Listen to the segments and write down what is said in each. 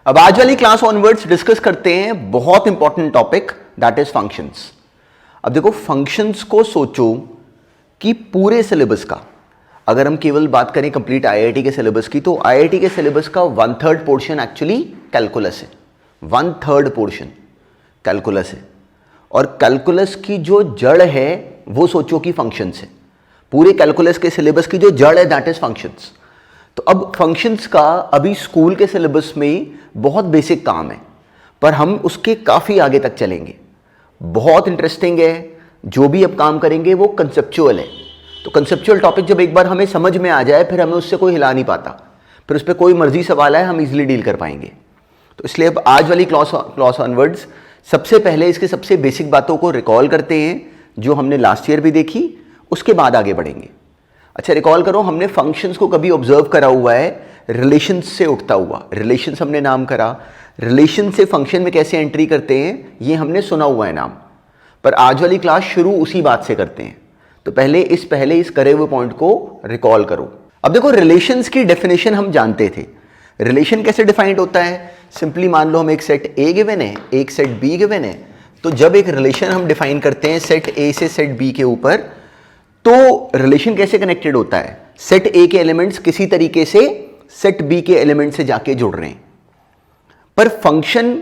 अब आज वाली क्लास ऑनवर्ड्स डिस्कस करते हैं बहुत important topic, that is functions. अब देखो, फंक्शंस को सोचो कि पूरे सिलेबस का, अगर हम केवल बात करें कंप्लीट आईआईटी के सिलेबस की, तो आईआईटी के सिलेबस का 1/3 पोर्शन एक्चुअली कैलकुलस है। 1/3 पोर्शन कैलकुलस है, और कैलकुलस की जो जड़ है वो सोचो कि फंक्शंस है। पूरे कैलकुलस के सिलेबस की जो जड़ है दैट इज फंक्शंस। तो अब फंक्शंस का अभी स्कूल के सिलेबस में बहुत बेसिक काम है, पर हम उसके काफ़ी आगे तक चलेंगे। बहुत इंटरेस्टिंग है, जो भी अब काम करेंगे वो कंसेप्चुअल है। तो कंसेप्चुअल टॉपिक जब एक बार हमें समझ में आ जाए, फिर हमें उससे कोई हिला नहीं पाता, फिर उस पर कोई मर्जी सवाल है हम इजीली डील कर पाएंगे। तो इसलिए अब आज वाली क्लास ऑनवर्ड्स सबसे पहले इसके सबसे बेसिक बातों को रिकॉल करते हैं, जो हमने लास्ट ईयर भी देखी, उसके बाद आगे बढ़ेंगे। अच्छा, रिकॉल करो, हमने फंक्शंस को कभी ऑब्जर्व करा हुआ है रिलेशन से उठता हुआ। रिलेशंस हमने नाम करा, रिलेशन से फंक्शन में कैसे एंट्री करते हैं ये हमने सुना हुआ है नाम, पर आज वाली क्लास शुरू उसी बात से करते हैं। तो पहले इस करे हुए पॉइंट को रिकॉल करो। अब देखो, रिलेशंस की डेफिनेशन हम जानते थे। रिलेशन कैसे डिफाइंड होता है? सिंपली मान लो हम एक सेट ए गिवन है, एक सेट बी गिवन है, तो जब एक रिलेशन हम डिफाइन करते हैं सेट ए से सेट बी के ऊपर, तो रिलेशन कैसे कनेक्टेड होता है? सेट ए के एलिमेंट्स किसी तरीके से सेट बी के एलिमेंट से जाके जुड़ रहे हैं। पर फंक्शन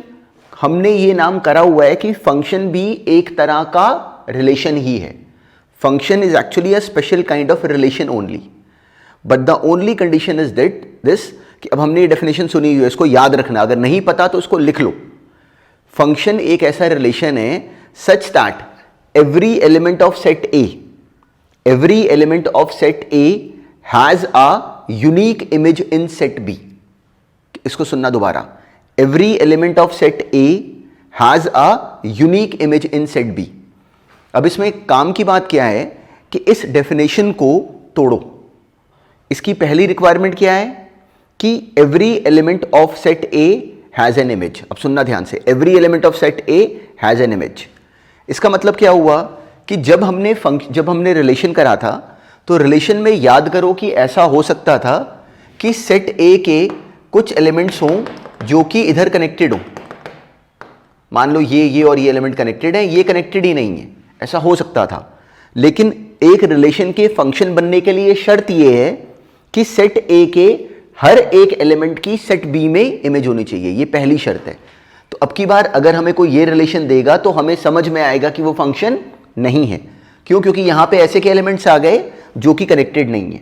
हमने ये नाम करा हुआ है कि फंक्शन भी एक तरह का रिलेशन ही है। Function is actually a special kind of relation only, but the only condition is that this, कि अब हमने ये डेफिनेशन सुनी हुई है, इसको याद रखना, अगर नहीं पता तो उसको लिख लो। फंक्शन एक ऐसा रिलेशन है such that every element of set A, every element of set A has a unique image in set B। इसको सुनना दोबारा, every element of set A has a unique image in set B। अब इसमें काम की बात क्या है कि इस डेफिनेशन को तोड़ो। इसकी पहली रिक्वायरमेंट क्या है कि every element of set A has an image। अब सुनना ध्यान से, every element of set A has an image। इसका मतलब क्या हुआ कि जब हमने रिलेशन करा था, तो रिलेशन में याद करो कि ऐसा हो सकता था कि सेट ए के कुछ एलिमेंट्स हों जो कि इधर कनेक्टेड हों। मान लो ये और ये एलिमेंट कनेक्टेड है, ये कनेक्टेड ही नहीं है, ऐसा हो सकता था। लेकिन एक रिलेशन के फंक्शन बनने के लिए शर्त ये है कि सेट ए के हर एक एलिमेंट की सेट बी में इमेज होनी चाहिए, ये पहली शर्त है। तो अब की बार अगर हमें कोई ये रिलेशन देगा तो हमें समझ में आएगा कि वो फंक्शन नहीं है। क्यों? क्योंकि यहां पे ऐसे के एलिमेंट्स आ गए जो कि कनेक्टेड नहीं है।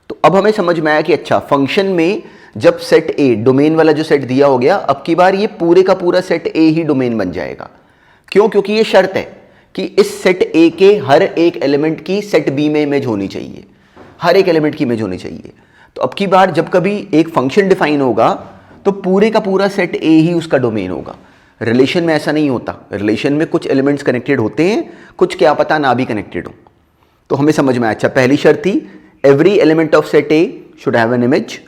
तो अब हमें समझ में आया कि अच्छा, फंक्शन में जब सेट ए, डोमेन वाला जो सेट दिया हो गया, अब की बार ये पूरे का पूरा सेट ए ही डोमेन बन जाएगा। क्यों? क्योंकि ये शर्त है कि इस सेट ए के हर एक एलिमेंट की सेट बी में इमेज होनी चाहिए, हर एक एलिमेंट की इमेज होनी चाहिए। तो अब की बार जब कभी एक फंक्शन डिफाइन होगा तो पूरे का पूरा सेट ए ही उसका डोमेन होगा। रिलेशन में ऐसा नहीं होता, रिलेशन में कुछ एलिमेंट्स कनेक्टेड होते हैं, कुछ क्या पता ना भी कनेक्टेड हो। तो हमें समझ में आया, अच्छा, पहली शर्त थी every element of set A should have an image,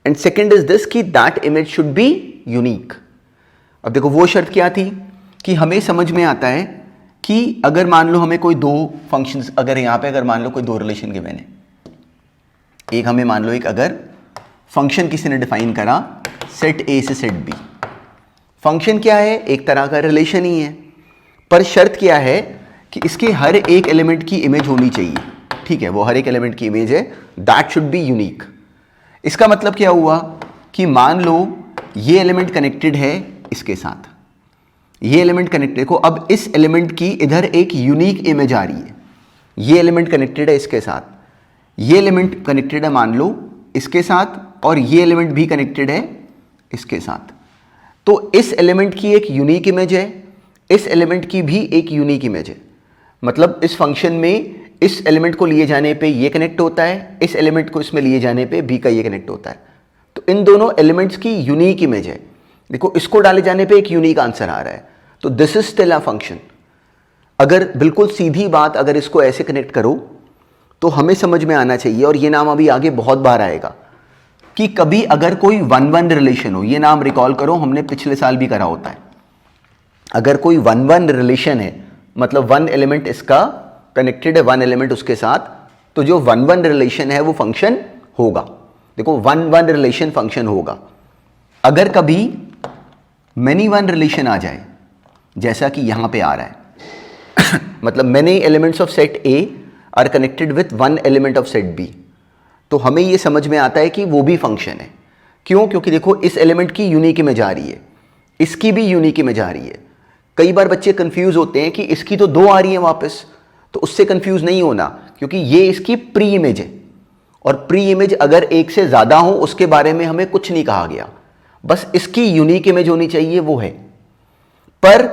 and second is this कि that image should be unique. अब देखो, वो शर्त क्या थी कि हमें समझ में आता है कि अगर मान लो हमें कोई दो फंक्शंस, अगर यहां पे अगर मान लो कोई दो रिलेशन गिवन है, एक हमें मान लो एक अगर फंक्शन किसी ने डिफाइन करा सेट ए से सेट बी। फंक्शन क्या है? एक तरह का रिलेशन ही है, पर शर्त क्या है कि इसके हर एक एलिमेंट की इमेज होनी चाहिए। ठीक है, वो हर एक एलिमेंट की इमेज है, दैट शुड बी यूनिक। इसका मतलब क्या हुआ कि मान लो ये एलिमेंट कनेक्टेड है इसके साथ, ये एलिमेंट कनेक्टेड को, अब इस एलिमेंट की इधर एक यूनिक इमेज आ रही है। ये एलिमेंट कनेक्टेड है इसके साथ, ये एलिमेंट कनेक्टेड है मान लो इसके साथ, और ये एलिमेंट भी कनेक्टेड है इसके साथ। तो इस एलिमेंट की एक यूनिक इमेज है, इस एलिमेंट की भी एक यूनिक इमेज है। मतलब इस फंक्शन में इस एलिमेंट को लिए जाने पे ये कनेक्ट होता है, इस एलिमेंट को इसमें लिए जाने पे बी का ये कनेक्ट होता है। तो इन दोनों एलिमेंट्स की यूनिक इमेज है। देखो, इसको डाले जाने पे एक यूनिक आंसर आ रहा है, तो this is still a function. अगर बिल्कुल सीधी बात, अगर इसको ऐसे कनेक्ट करो तो हमें समझ में आना चाहिए, और ये नाम अभी आगे बहुत बार आएगा, कि कभी अगर कोई 1-1 रिलेशन हो, ये नाम रिकॉल करो, हमने पिछले साल भी करा होता है। अगर कोई 1-1 रिलेशन है, मतलब वन एलिमेंट इसका कनेक्टेड है वन एलिमेंट उसके साथ, तो जो 1-1 रिलेशन है वो फंक्शन होगा। देखो, 1-1 रिलेशन फंक्शन होगा। अगर कभी मैनी वन रिलेशन आ जाए, जैसा कि यहां पे आ रहा है मतलब many elements of set A are connected with one element of set B, तो हमें ये समझ में आता है कि वो भी फंक्शन है। क्यों? क्योंकि देखो इस एलिमेंट की यूनिक इमेज आ रही है, इसकी भी यूनिक इमेज आ रही है। कई बार बच्चे कंफ्यूज होते हैं कि इसकी तो दो आ रही है वापस, तो उससे कंफ्यूज नहीं होना, क्योंकि ये इसकी प्री इमेज है, और प्री इमेज अगर एक से ज्यादा हो उसके बारे में हमें कुछ नहीं कहा गया, बस इसकी यूनिक इमेज होनी चाहिए, वो है। पर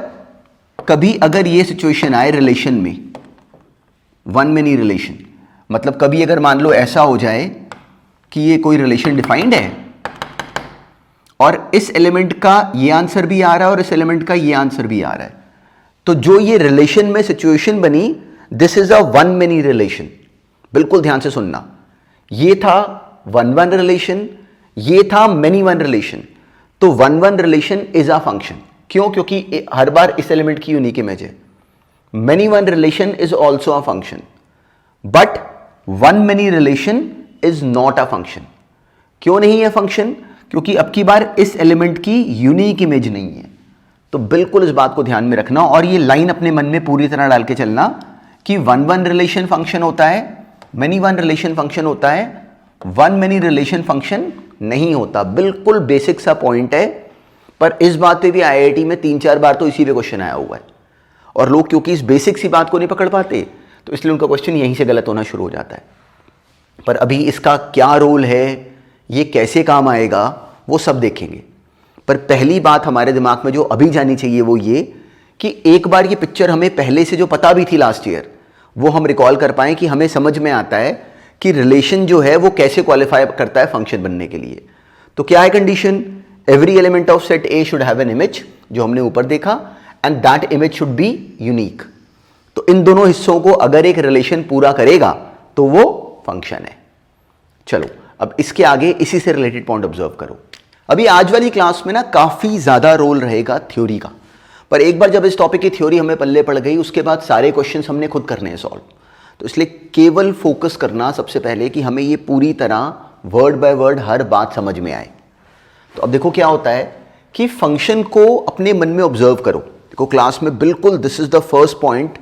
कभी अगर ये सिचुएशन आए रिलेशन में, वन मेनी रिलेशन, मतलब कभी अगर मान लो ऐसा हो जाए कि ये कोई रिलेशन डिफाइंड है और इस एलिमेंट का ये आंसर भी आ रहा है और इस एलिमेंट का ये आंसर भी आ रहा है, तो जो ये रिलेशन में सिचुएशन बनी, this is a one many relation. बिल्कुल ध्यान से सुनना, ये था वन वन रिलेशन, ये था मेनी वन रिलेशन। तो one one relation is a function. क्यों? क्योंकि हर बार इस एलिमेंट की यूनिक इमेज है। Many one relation is also a function, but one many relation is not a function. क्यों नहीं है फंक्शन? क्योंकि अब की बार इस एलिमेंट की यूनिक इमेज नहीं है। तो बिल्कुल इस बात को ध्यान में रखना और ये लाइन अपने मन में पूरी तरह डाल के चलना कि वन वन रिलेशन फंक्शन होता है, मेनी वन रिलेशन फंक्शन होता है, वन मेनी रिलेशन फंक्शन नहीं होता। बिल्कुल बेसिक सा पॉइंट है, पर इस बात पे भी आईआईटी में 3-4 बार तो इसी पे क्वेश्चन आया हुआ है, और लोग क्योंकि इस बेसिक सी बात को नहीं पकड़ पाते, तो इसलिए उनका क्वेश्चन यहीं से गलत होना शुरू हो जाता है। पर अभी इसका क्या रोल है, ये कैसे काम आएगा, वो सब देखेंगे। पर पहली बात हमारे दिमाग में जो अभी जानी चाहिए वो ये कि एक बार ये पिक्चर हमें पहले से जो पता भी थी लास्ट ईयर, वो हम रिकॉल कर पाएं कि हमें समझ में आता है कि रिलेशन जो है वो कैसे क्वालिफाई करता है फंक्शन बनने के लिए। तो क्या है condition? Every element of set A should have an image, जो हमने ऊपर देखा, and that image should be unique. तो इन दोनों हिस्सों को अगर एक रिलेशन पूरा करेगा तो वो फंक्शन है। चलो अब इसके आगे इसी से रिलेटेड पॉइंट ऑब्जर्व करो। अभी आज वाली क्लास में ना काफी ज्यादा रोल रहेगा थ्योरी का, पर एक बार जब इस टॉपिक की थ्योरी हमें पल्ले पड़ गई, उसके बाद सारे क्वेश्चंस हमने खुद करने हैं सॉल्व। तो इसलिए केवल फोकस करना सबसे पहले कि हमें ये पूरी तरह वर्ड बाय वर्ड हर बात समझ में आए। तो अब देखो क्या होता है कि फंक्शन को अपने मन में ऑब्जर्व करो। देखो क्लास में बिल्कुल this is the first point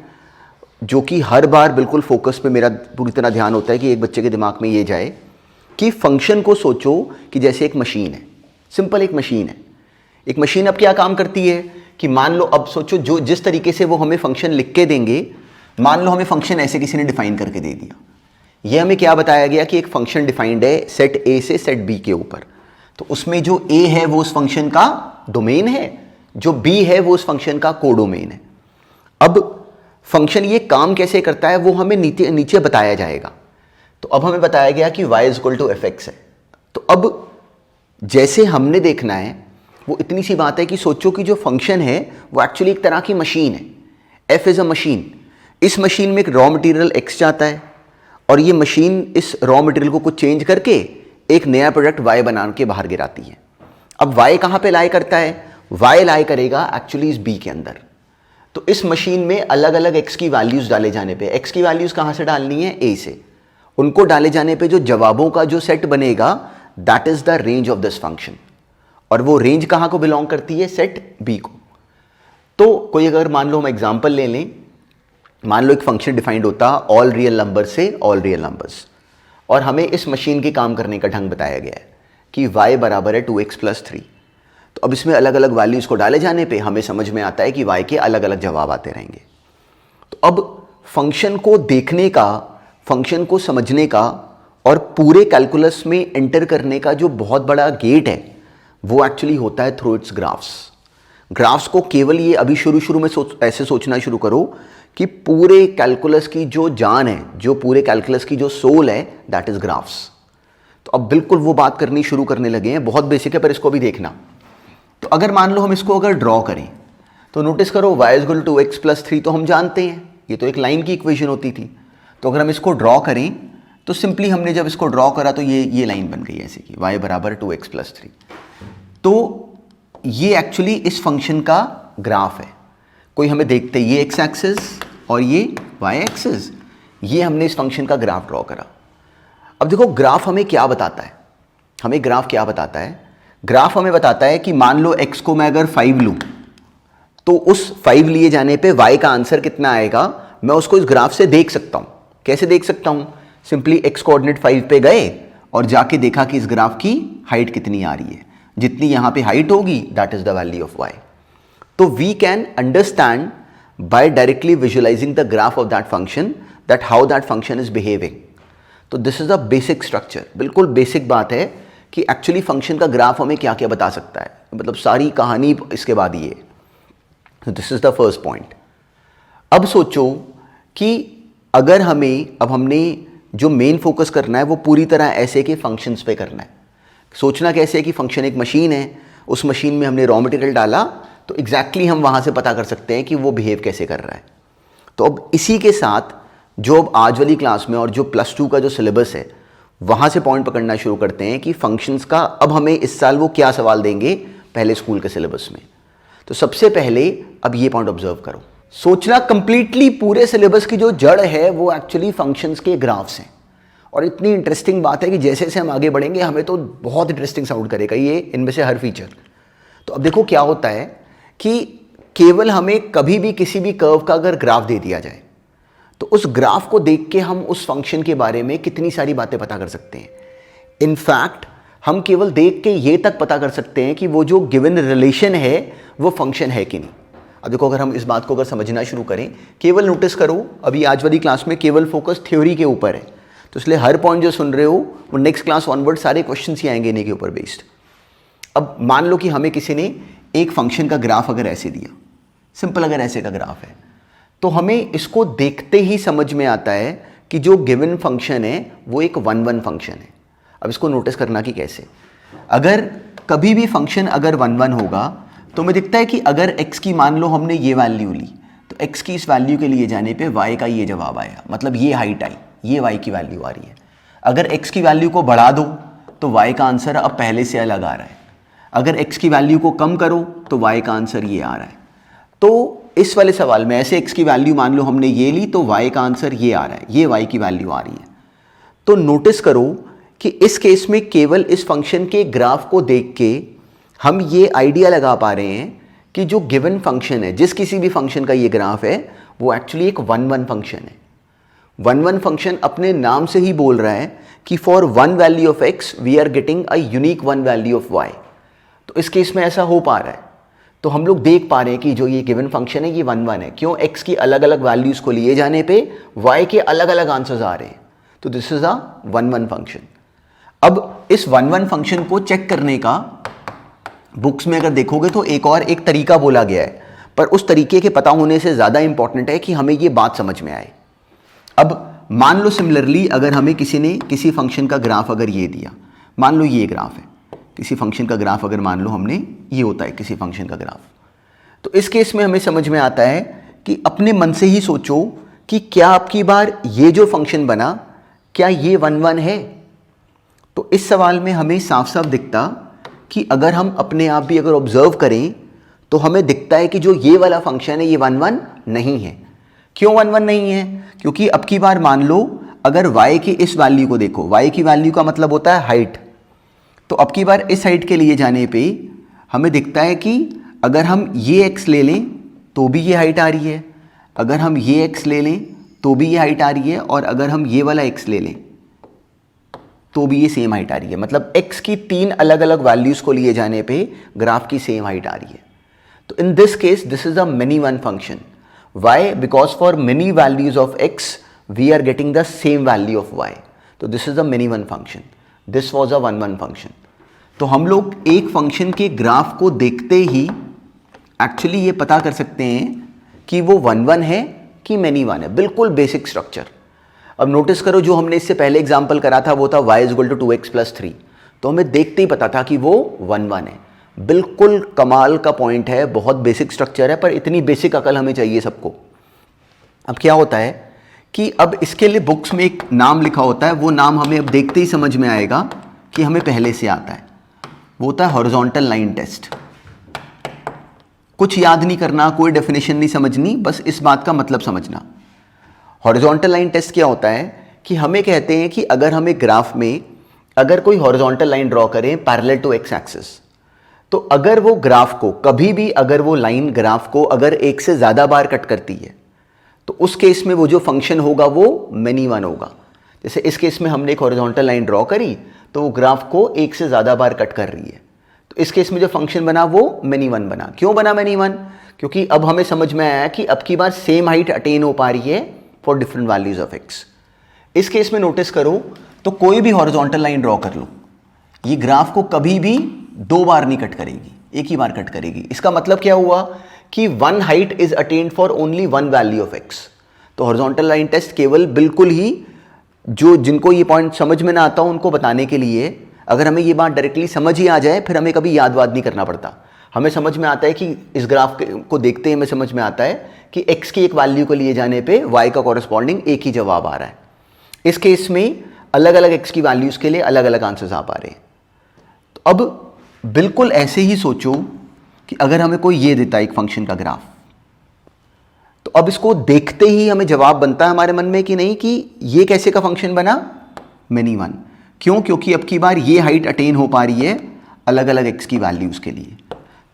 जो कि हर बार बिल्कुल फोकस पे मेरा पूरी तरह ध्यान होता है कि एक बच्चे के दिमाग में ये जाए कि फंक्शन को सोचो कि जैसे एक मशीन है, सिंपल एक मशीन है। एक मशीन अब क्या काम करती है कि मान लो, अब सोचो जो जिस तरीके से वो हमें फंक्शन लिख के देंगे, मान लो हमें फंक्शन ऐसे किसी ने डिफाइन करके दे दिया। ये हमें क्या बताया गया कि एक फंक्शन डिफाइंड है सेट ए से सेट बी के ऊपर, तो उसमें जो ए है वो उस फंक्शन का डोमेन है, जो बी है वो उस फंक्शन का कोडोमेन है। अब फंक्शन ये काम कैसे करता है वो हमें नीचे बताया जाएगा। तो अब हमें बताया गया कि y is equal to f x है। तो अब जैसे हमने देखना है वो इतनी सी बात है कि सोचो कि जो फंक्शन है वो एक्चुअली एक तरह की मशीन है। f is a machine. इस मशीन में एक रॉ मटेरियल x जाता है और ये मशीन इस रॉ मटेरियल को कुछ चेंज करके एक नया प्रोडक्ट y बना के बाहर गिराती है। अब y कहाँ पे लाई करता है? y लाई करेगा एक्चुअली इस b के अंदर। तो इस मशीन में अलग अलग x की वैल्यूज डाले जाने पे, x की वैल्यूज कहाँ से डालनी है? a से। उनको डाले जाने पे जो जवाबों का जो सेट बनेगा that is the range of this function, और वो रेंज कहाँ को बिलोंग करती है? सेट बी को। तो कोई अगर मान लो हम एग्जांपल ले लें, मान लो एक फंक्शन डिफाइंड होता ऑल रियल नंबर से ऑल रियल नंबर्स, और हमें इस मशीन के काम करने का ढंग बताया गया है कि y बराबर है 2x प्लस 3। तो अब इसमें अलग अलग वैल्यूज को डाले जाने पे हमें समझ में आता है कि y के अलग अलग जवाब आते रहेंगे। तो अब फंक्शन को देखने का, फंक्शन को समझने का और पूरे कैलकुलस में एंटर करने का जो बहुत बड़ा गेट है वो एक्चुअली होता है थ्रू इट्स ग्राफ्स। ग्राफ्स को केवल ये अभी शुरू में ऐसे सोचना शुरू करो कि पूरे कैलकुलस की जो जान है, जो पूरे कैलकुलस की जो सोल है, दैट इज ग्राफ्स। तो अब बिल्कुल वो बात करनी शुरू करने लगे हैं, बहुत बेसिक है पर इसको भी देखना। तो अगर मान लो हम इसको अगर ड्रॉ करें तो नोटिस करो y is equal to x plus 3 तो हम जानते हैं, ये तो एक लाइन की इक्वेशन होती थी। तो अगर हम इसको ड्रॉ करें तो सिंपली हमने जब इसको ड्रॉ करा तो ये लाइन बन गई ऐसे कि y बराबर 2x प्लस 3। तो ये एक्चुअली इस फंक्शन का ग्राफ है। कोई हमें देखते ये x एक्सिस और ये y एक्सिस, ये हमने इस फंक्शन का ग्राफ ड्रॉ करा। अब देखो ग्राफ हमें क्या बताता है, हमें ग्राफ क्या बताता है? ग्राफ हमें बताता है कि मान लो x को मैं अगर 5 लूं तो उस 5 लिए जाने पे y का आंसर कितना आएगा मैं उसको इस ग्राफ से देख सकता हूं। कैसे देख सकता हूं? सिंपली x कोऑर्डिनेट 5 पे गए और जाके देखा कि इस ग्राफ की हाइट कितनी आ रही है। जितनी यहां पे हाइट होगी that is the value of y। तो we can understand by directly visualising the graph of that function that how that function is behaving. तो this is a basic structure, बिल्कुल बेसिक बात है कि एक्चुअली फंक्शन का graph हमें क्या क्या बता सकता है, मतलब सारी कहानी इसके बाद ही है। This is the first point. अब सोचो कि अगर हमने जो मेन फोकस करना है वो पूरी तरह ऐसे के फंक्शंस पे करना है। सोचना कैसे है कि फंक्शन एक मशीन है, उस मशीन में हमने रॉ मटेरियल डाला तो एग्जैक्टली हम वहां से पता कर सकते हैं कि वो बिहेव कैसे कर रहा है। तो अब इसी के साथ जो अब आज वाली क्लास में और जो +2 का जो सिलेबस है वहां से पॉइंट पकड़ना शुरू करते हैं कि फंक्शंस का अब हमें इस साल वो क्या सवाल देंगे पहले स्कूल के सिलेबस में। तो सबसे पहले अब ये पॉइंट ऑब्जर्व करो, सोचना कंप्लीटली पूरे सिलेबस की जो जड़ है वो एक्चुअली फंक्शंस के ग्राफ्स हैं। और इतनी इंटरेस्टिंग बात है कि जैसे जैसे हम आगे बढ़ेंगे हमें तो बहुत इंटरेस्टिंग साउंड करेगा ये इनमें से हर फीचर। तो अब देखो क्या होता है कि केवल हमें कभी भी किसी भी कर्व का अगर ग्राफ दे दिया जाए तो उस ग्राफ को देख के हम उस फंक्शन के बारे में कितनी सारी बातें पता कर सकते हैं। इनफैक्ट हम केवल देख के ये तक पता कर सकते हैं कि वो जो गिवन रिलेशन है वो फंक्शन है कि नहीं। अब देखो अगर हम इस बात को अगर समझना शुरू करें, केवल नोटिस करो अभी आज वाली क्लास में केवल फोकस थ्योरी के ऊपर है, तो इसलिए हर पॉइंट जो सुन रहे हो वो नेक्स्ट क्लास ऑनवर्ड सारे क्वेश्चन ही आएंगे इन्हीं के ऊपर बेस्ड। अब मान लो कि हमें किसी ने एक फंक्शन का ग्राफ अगर ऐसे दिया, सिंपल अगर ऐसे का ग्राफ है, तो हमें इसको देखते ही समझ में आता है कि जो गिवन फंक्शन है वो एक 1-1 फंक्शन है। अब इसको नोटिस करना कि कैसे, अगर कभी भी फंक्शन अगर 1-1 होगा तो हमें दिखता है कि अगर x की मान लो हमने ये वैल्यू ली तो x की इस वैल्यू के लिए जाने पे y का ये जवाब आया, मतलब ये हाइट आई, ये y की वैल्यू आ रही है। अगर x की वैल्यू को बढ़ा दो तो y का आंसर अब पहले से अलग आ रहा है। अगर x की वैल्यू को कम करो तो y का आंसर ये आ रहा है। तो इस वाले सवाल में ऐसे x की वैल्यू मान लो हमने ये ली तो y का आंसर ये आ रहा है, ये y की वैल्यू आ रही है। तो नोटिस करो कि इस केस में केवल इस फंक्शन के ग्राफ को देख के हम ये आइडिया लगा पा रहे हैं कि जो गिवन फंक्शन है, जिस किसी भी फंक्शन का ये ग्राफ है, वो एक्चुअली एक 1-1 फंक्शन है। 1-1 फंक्शन अपने नाम से ही बोल रहा है कि for 1 value of x we are getting a unique 1 value of y। तो इस केस में ऐसा हो पा रहा है। तो हम लोग देख पा रहे हैं कि जो ये गिवन फंक्शन है ये 1-1 है। क्यों? x की अलग अलग वैल्यूज को लिए जाने पे y के अलग अलग आंसर्स आ रहे हैं। तो दिस इज अ 1-1 फंक्शन। अब इस 1-1 फंक्शन को चेक करने का बुक्स में अगर देखोगे तो एक तरीका बोला गया है, पर उस तरीके के पता होने से ज़्यादा इंपॉर्टेंट है कि हमें ये बात समझ में आए। अब मान लो सिमिलरली अगर हमें किसी ने किसी फंक्शन का ग्राफ अगर ये दिया, मान लो ये ग्राफ है किसी फंक्शन का ग्राफ, अगर मान लो हमने ये होता है किसी फंक्शन का ग्राफ, तो इस केस में हमें समझ में आता है कि अपने मन से ही सोचो कि क्या आपकी बार ये जो फंक्शन बना क्या ये 1-1 है। तो इस सवाल में हमें साफ साफ दिखता कि अगर हम अपने आप भी अगर ऑब्जर्व करें तो हमें दिखता है कि जो ये वाला फंक्शन है ये 1-1 नहीं है। क्यों 1-1 नहीं है? क्योंकि अब की बार मान लो अगर y की इस वैल्यू को देखो, y की वैल्यू का मतलब होता है हाइट, तो अब की बार इस हाइट के लिए जाने पे हमें दिखता है कि अगर हम ये x ले लें तो भी ये हाइट आ रही है, अगर हम ये x ले लें तो भी ये हाइट आ रही है, और अगर हम ये वाला x ले लें तो भी ये सेम हाइट आ रही है। मतलब x की 3 अलग अलग वैल्यूज को लिए जाने पे ग्राफ की सेम हाइट आ रही है। तो in this case this is a many 1 function. Why? Because for many values of x we are getting the same value of y। तो this is a many 1 function. This was a 1-1 function. तो हम लोग एक function के graph को देखते ही actually ये पता कर सकते हैं कि वो 1-1 है कि मैनी 1 है। बिल्कुल बेसिक स्ट्रक्चर। अब नोटिस करो जो हमने इससे पहले एग्जांपल करा था वो था y = 2x + 3, तो हमें देखते ही पता था कि वो 1-1 है। बिल्कुल कमाल का पॉइंट है, बहुत बेसिक स्ट्रक्चर है, पर इतनी बेसिक अकल हमें चाहिए सबको। अब क्या होता है कि अब इसके लिए बुक्स में एक नाम लिखा होता है, वो नाम हमें अब देखते ही समझ में आएगा कि हमें पहले से आता है। वो होता है हॉरिजॉन्टल लाइन टेस्ट। कुछ याद नहीं करना, कोई डेफिनेशन नहीं समझनी, बस इस बात का मतलब समझना। हॉरिजॉन्टल लाइन टेस्ट क्या होता है कि हमें कहते हैं कि अगर हमें ग्राफ में अगर कोई हॉरिजॉन्टल लाइन ड्रॉ करें पैरेलल टू x एक्सिस, तो अगर वो ग्राफ को कभी भी, अगर वो लाइन ग्राफ को अगर एक से ज्यादा बार कट करती है तो उस केस में वो जो फंक्शन होगा वो मेनी वन होगा। जैसे इस केस में हमने एक हॉरिजॉन्टल लाइन ड्रॉ करी तो वो ग्राफ को एक से ज्यादा बार कट कर रही है, तो इस केस में जो फंक्शन बना वो मेनी वन बना। क्यों बना मेनी वन? क्योंकि अब हमें समझ में आया कि अब की बार सेम हाइट अटेन हो पा रही है for different values of x. इस केस में नोटिस करो तो कोई भी हॉरिजॉन्टल लाइन ड्रॉ कर लो, ये ग्राफ को कभी भी दो बार नहीं कट करेगी, एक ही बार कट करेगी। इसका मतलब क्या हुआ कि one height is attend for only one value of x. तो हॉरिजॉन्टल लाइन टेस्ट केवल बिल्कुल ही जो जिनको ये पॉइंट समझ में ना आता हो उनको बताने के लिए, अगर हमें ये बात डायरेक्टली समझ ही आ जाए फिर हमें कभी याद वाद नहीं करना पड़ता। हमें समझ में आता है कि इस ग्राफ को देखते ही हमें समझ में आता है कि x की एक वैल्यू को लिए जाने पे y का कॉरेस्पॉन्डिंग एक ही जवाब आ रहा है। इस केस में अलग अलग x की वैल्यूज के लिए अलग अलग आंसर्स आ पा रहे हैं। तो अब बिल्कुल ऐसे ही सोचो कि अगर हमें कोई ये देता है एक फंक्शन का ग्राफ, तो अब इसको देखते ही हमें जवाब बनता है हमारे मन में कि नहीं कि ये कैसे का फंक्शन बना, मेनी वन। क्यों? क्योंकि अब की बार ये हाइट अटेन हो पा रही है अलग अलग एक्स की वैल्यूज के लिए।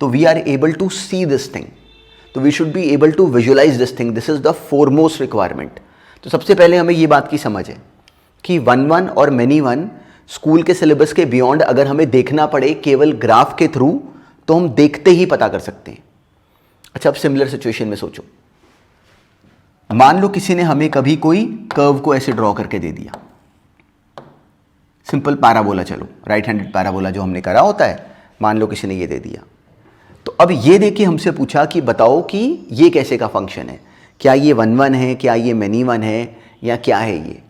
तो we are able to see this thing, तो we should be able to visualise this thing, this is the foremost requirement. तो सबसे पहले हमें ये बात की समझ है कि वन वन और मेनी वन स्कूल के सिलेबस के बियॉन्ड अगर हमें देखना पड़े केवल ग्राफ के थ्रू तो हम देखते ही पता कर सकते हैं। अच्छा, अब सिमिलर सिचुएशन में सोचो, मान लो किसी ने हमें कभी कोई कर्व को ऐसे ड्रॉ करके दे दिया, सिंपल पैराबोला, चलो राइट हैंडेड पैराबोला जो हमने करा होता है, मान लो किसी ने ये दे दिया। तो अब ये देके हमसे पूछा कि बताओ कि ये कैसे का फंक्शन है, क्या ये वन वन है, क्या ये मेनी वन है, या क्या है ये।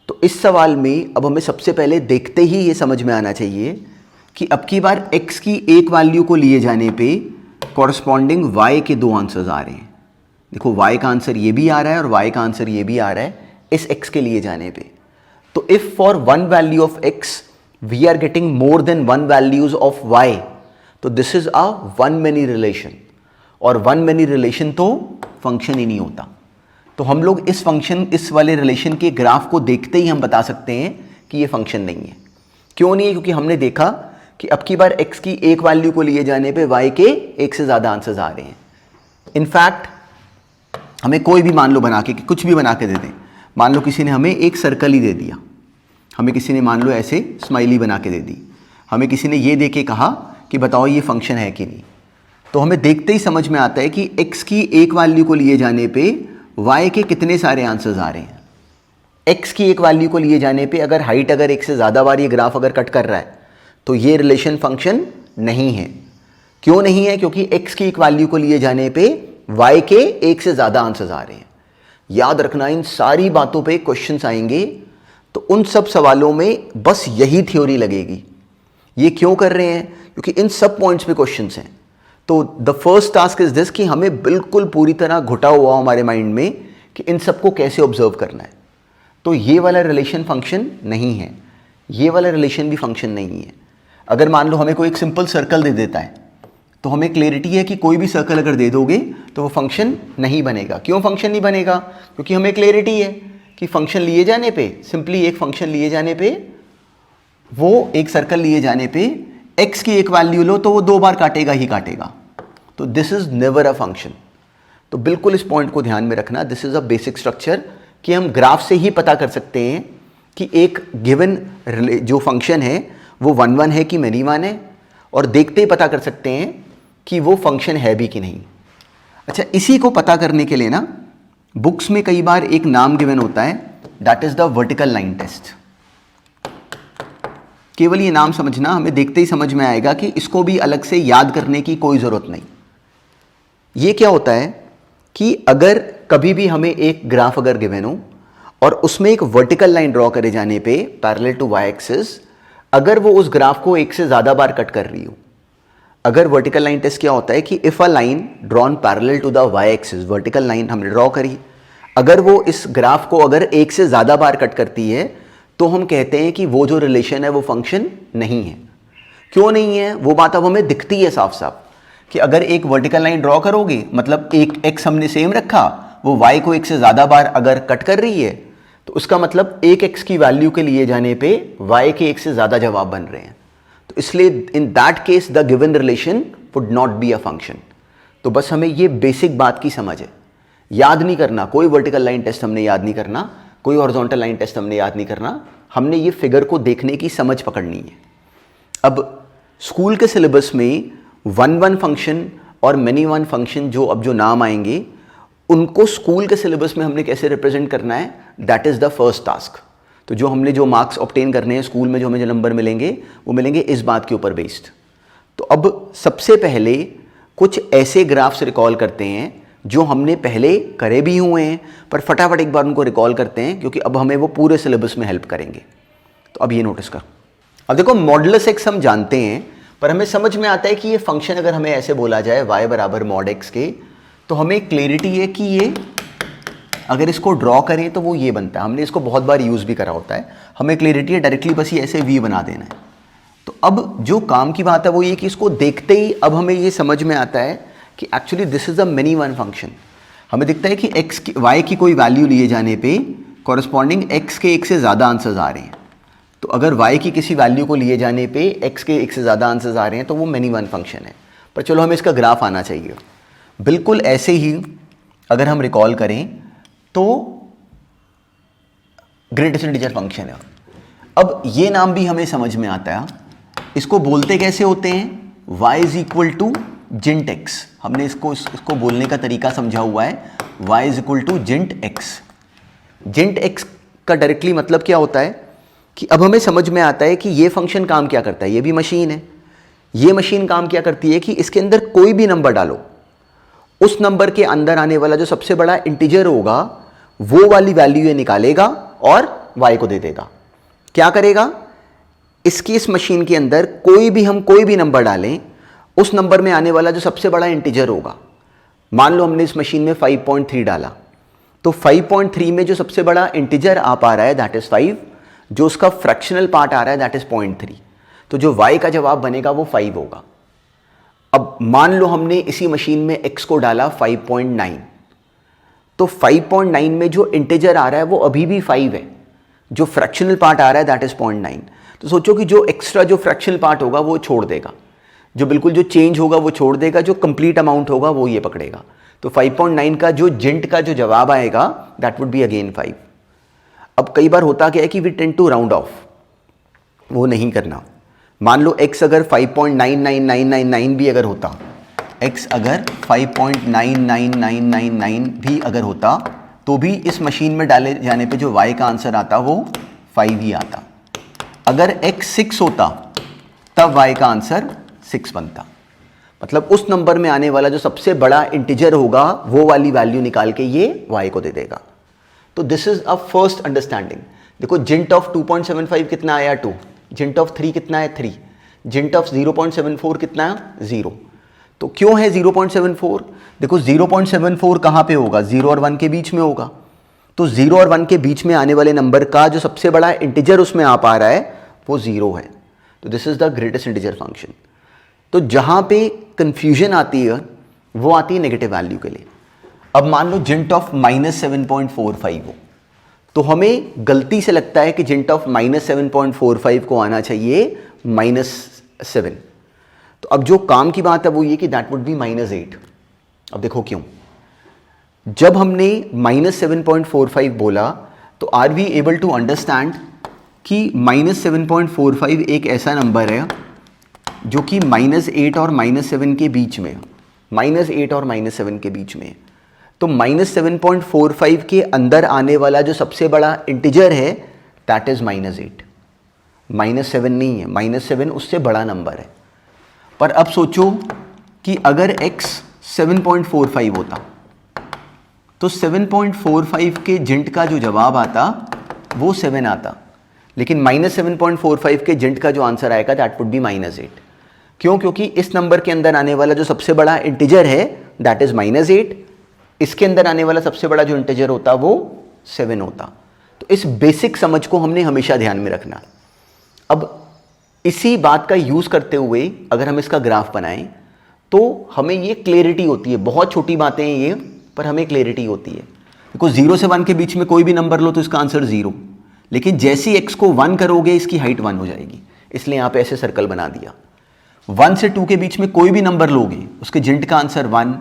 तो इस सवाल में अब हमें सबसे पहले देखते ही ये समझ में आना चाहिए कि अब की बार x की एक वैल्यू को लिए जाने पे कॉरस्पॉन्डिंग y के दो आंसर्स आ रहे हैं। देखो y का आंसर ये भी आ रहा है और y का आंसर ये भी आ रहा है इस x के लिए जाने पे। तो if for one value of x we are getting more than one values of y, तो this is a one many relation, और वन मेनी रिलेशन तो फंक्शन ही नहीं होता। तो हम लोग इस फंक्शन, इस वाले रिलेशन के ग्राफ को देखते ही हम बता सकते हैं कि ये फंक्शन नहीं है। क्यों नहीं है? क्योंकि हमने देखा कि अब की बार x की एक वैल्यू को लिए जाने पे y के एक से ज़्यादा आंसर्स आ रहे हैं। इनफैक्ट हमें कोई भी मान लो बना के, कुछ भी बना के दे दें, मान लो किसी ने हमें एक सर्कल ही दे दिया, हमें किसी ने मान लो ऐसे स्माइली बना के दे दी, हमें किसी ने ये दे के कहा कि बताओ ये फंक्शन है कि नहीं, तो हमें देखते ही समझ में आता है कि x की एक वैल्यू को लिए जाने पे y के कितने सारे आंसर्स आ रहे हैं। x की एक वैल्यू को लिए जाने पे अगर हाइट अगर एक से ज़्यादा बार ये ग्राफ अगर कट कर रहा है तो ये रिलेशन फंक्शन नहीं है। क्यों नहीं है? क्योंकि x की एक वैल्यू को लिए जाने पे y के एक से ज़्यादा आंसर्स आ रहे हैं। याद रखना, इन सारी बातों पे क्वेश्चंस आएंगे तो उन सब सवालों में बस यही थ्योरी लगेगी। ये क्यों कर रहे हैं? क्योंकि इन सब पॉइंट्स पे क्वेश्चंस हैं। तो the first task is this कि हमें बिल्कुल पूरी तरह घुटा हुआ हमारे माइंड में कि इन सबको कैसे ऑब्जर्व करना है। तो ये वाला रिलेशन फंक्शन नहीं है, ये वाला रिलेशन भी फंक्शन नहीं है। अगर मान लो हमें कोई एक सिंपल सर्कल दे देता है तो हमें क्लैरिटी है कि कोई भी सर्कल अगर दे दोगे तो वो फंक्शन नहीं बनेगा। क्यों फंक्शन नहीं बनेगा? क्योंकि हमें क्लैरिटी है कि फंक्शन लिए जाने पे, सिंपली एक फंक्शन लिए जाने पे, वो एक सर्कल लिए जाने पे x की एक वैल्यू लो तो वो दो बार काटेगा ही काटेगा। तो this is never a function. तो बिल्कुल इस पॉइंट को ध्यान में रखना, this is a basic structure कि हम ग्राफ से ही पता कर सकते हैं कि एक गिवन जो फंक्शन है वो वन वन है कि मेनी वन है, और देखते ही पता कर सकते हैं कि वो फंक्शन है भी कि नहीं। अच्छा, इसी को पता करने के लिए ना बुक्स में कई बार एक नाम गिवन होता है, that is the vertical line test. केवल ये नाम समझना, हमें देखते ही समझ में आएगा कि इसको भी अलग से याद करने की कोई ज़रूरत नहीं। ये क्या होता है कि अगर कभी भी हमें एक ग्राफ अगर गिवन हो और उसमें एक वर्टिकल लाइन ड्रॉ करे जाने पे पैरेलल टू वाई एक्सिस, अगर वो उस ग्राफ को एक से ज़्यादा बार कट कर रही हो, अगर वर्टिकल लाइन टेस्ट क्या होता है कि if a line drawn parallel to the y axis, vertical line हमने ड्रॉ करी, अगर वो इस ग्राफ को अगर एक से ज़्यादा बार कट करती है तो हम कहते हैं कि वो जो रिलेशन है वो फंक्शन नहीं है। क्यों नहीं है? वो बात अब हमें दिखती है साफ साफ कि अगर एक वर्टिकल लाइन ड्रॉ करोगे, मतलब एक x हमने सेम रखा, वो y को एक से ज़्यादा बार अगर कट कर रही है तो उसका मतलब एक x की वैल्यू के लिए जाने पे y के एक से ज़्यादा जवाब बन रहे हैं। तो इसलिए in that case the given relation would not be a function. तो बस हमें ये बेसिक बात की समझ है, याद नहीं करना, कोई वर्टिकल लाइन टेस्ट हमने याद नहीं करना, कोई हॉरिजॉन्टल लाइन टेस्ट हमने याद नहीं करना, हमने ये फिगर को देखने की समझ पकड़नी है। अब स्कूल के सिलेबस में वन वन फंक्शन और मेनी वन फंक्शन जो नाम आएंगे उनको स्कूल के सिलेबस में हमने कैसे रिप्रेजेंट करना है, that is the first task. तो जो मार्क्स ऑब्टेन करने हैं स्कूल में, जो हमें जो नंबर मिलेंगे वो मिलेंगे इस बात के ऊपर बेस्ड। तो अब सबसे पहले कुछ ऐसे ग्राफ्स रिकॉल करते हैं जो हमने पहले करे भी हुए हैं, पर फटाफट एक बार उनको रिकॉल करते हैं क्योंकि अब हमें वो पूरे सिलेबस में हेल्प करेंगे। तो अब ये नोटिस कर, अब देखो मॉडुलस एक्स हम जानते हैं, पर हमें समझ में आता है कि ये फंक्शन अगर हमें ऐसे बोला जाए y बराबर मॉड एक्स के, तो हमें क्लैरिटी है कि ये अगर इसको ड्रॉ करें तो वो ये बनता है। हमने इसको बहुत बार यूज़ भी करा होता है, हमें क्लैरिटी है डायरेक्टली बस ये ऐसे v बना देना है। तो अब जो काम की बात है वो ये कि इसको देखते ही अब हमें ये समझ में आता है कि actually this is a many one function. हमें दिखता है कि y की कोई वैल्यू लिए जाने पे कॉरस्पॉन्डिंग x के एक से ज़्यादा आंसर्स आ रहे हैं। तो अगर y की किसी वैल्यू को लिए जाने पे x के एक से ज़्यादा आंसर्स आ रहे हैं तो वो मेनी वन फंक्शन है। पर चलो हमें इसका ग्राफ आना चाहिए। बिल्कुल ऐसे ही अगर हम रिकॉल करें तो ग्रेटेस्ट इंटीजर फंक्शन है। अब ये नाम भी हमें समझ में आता है, इसको बोलते कैसे होते हैं, y इज इक्वल टू जिंट x। हमने इसको बोलने का तरीका समझा हुआ है, y इज इक्वल टू जिंट x। जिंट x का डायरेक्टली मतलब क्या होता है कि अब हमें समझ में आता है कि ये फंक्शन काम क्या करता है। ये भी मशीन है, ये मशीन काम क्या करती है कि इसके अंदर कोई भी नंबर डालो, उस नंबर के अंदर आने वाला जो सबसे बड़ा इंटीजर होगा वो वाली वैल्यू ये निकालेगा और y को दे देगा। क्या करेगा, इस मशीन के अंदर हम कोई भी नंबर डालें, उस नंबर में आने वाला जो सबसे बड़ा इंटीजर होगा, मान लो हमने इस मशीन में 5.3 डाला, तो 5.3 में जो सबसे बड़ा इंटीजर आ पा रहा है दैट इज 5, जो उसका फ्रैक्शनल पार्ट आ रहा है दैट इज 0.3। तो जो y का जवाब बनेगा वो 5 होगा। अब मान लो हमने इसी मशीन में x को डाला 5.9, तो 5.9 में जो इंटीजर आ रहा है वो अभी भी 5 है, जो फ्रैक्शनल पार्ट आ रहा है दैट इज 0.9। तो सोचो कि जो एक्स्ट्रा जो फ्रैक्शनल पार्ट होगा वो छोड़ देगा, जो बिल्कुल जो चेंज होगा वो छोड़ देगा, जो कंप्लीट अमाउंट होगा वो ये पकड़ेगा। तो 5.9 का जो जिंट का जो जवाब आएगा दैट वुड बी अगेन 5। अब कई बार होता क्या है कि we tend to round off, वो नहीं करना। मान लो x अगर 5.99999 भी अगर होता, x अगर 5.99999 भी अगर होता, तो भी इस मशीन में डाले जाने पे जो y का आंसर आता वो 5 ही आता। अगर x 6 होता तब y का आंसर 6 बनता। मतलब उस नंबर में आने वाला जो सबसे बड़ा इंटीजर होगा वो वाली वैल्यू निकाल के ये y को दे देगा। तो this is a first understanding. देखो जिंट ऑफ 2.75 कितना आया 2, जिंट ऑफ 3 कितना है 3, जिंट ऑफ 0.74 कितना है 0। तो क्यों है 0.74, देखो 0.74 कहाँ पे होगा, 0 और 1 के बीच में होगा। तो 0 और 1 के बीच में आने वाले नंबर का जो सबसे बड़ा इंटीजर उसमें आ पा रहा है वो 0 है। तो this is the greatest integer function. तो जहाँ पे कंफ्यूजन आती है वो आती है नेगेटिव वैल्यू के लिए। अब मान लो जिंट ऑफ -7.45 हो, तो हमें गलती से लगता है कि जिंट ऑफ -7.45 को आना चाहिए -7। तो अब जो काम की बात है वो ये कि दैट वुड बी -8। अब देखो क्यों, जब हमने -7.45 बोला तो are we able to understand कि -7.45 एक ऐसा नंबर है जो कि -8 और -7 के बीच में, -8 और -7 के बीच में। तो -7.45 के अंदर आने वाला जो सबसे बड़ा इंटीजर है दैट इज -8, -7 नहीं है, -7 उससे बड़ा नंबर है। पर अब सोचो कि अगर x 7.45 होता तो 7.45 के जिंट का जो जवाब आता वो 7 आता, लेकिन -7.45 के जिंट का जो आंसर आएगा दैट वुड बी -8। क्यों, क्योंकि इस नंबर के अंदर आने वाला जो सबसे बड़ा इंटीजर है दैट इज -8, इसके अंदर आने वाला सबसे बड़ा जो इंटीजर होता वो 7 होता। तो इस बेसिक समझ को हमने हमेशा ध्यान में रखना। अब इसी बात का यूज करते हुए अगर हम इसका ग्राफ बनाएं तो हमें ये क्लैरिटी होती है। बहुत छोटी बातें हैं ये, पर हमें क्लैरिटी होती है। देखो 0 से 1 के बीच में कोई भी नंबर लो तो इसका आंसर 0, लेकिन जैसे ही x को 1 करोगे इसकी हाइट 1 हो जाएगी, इसलिए यहाँ पे ऐसे सर्कल बना दिया। 1 से 2 के बीच में कोई भी नंबर लोगे उसके जिंट का आंसर 1,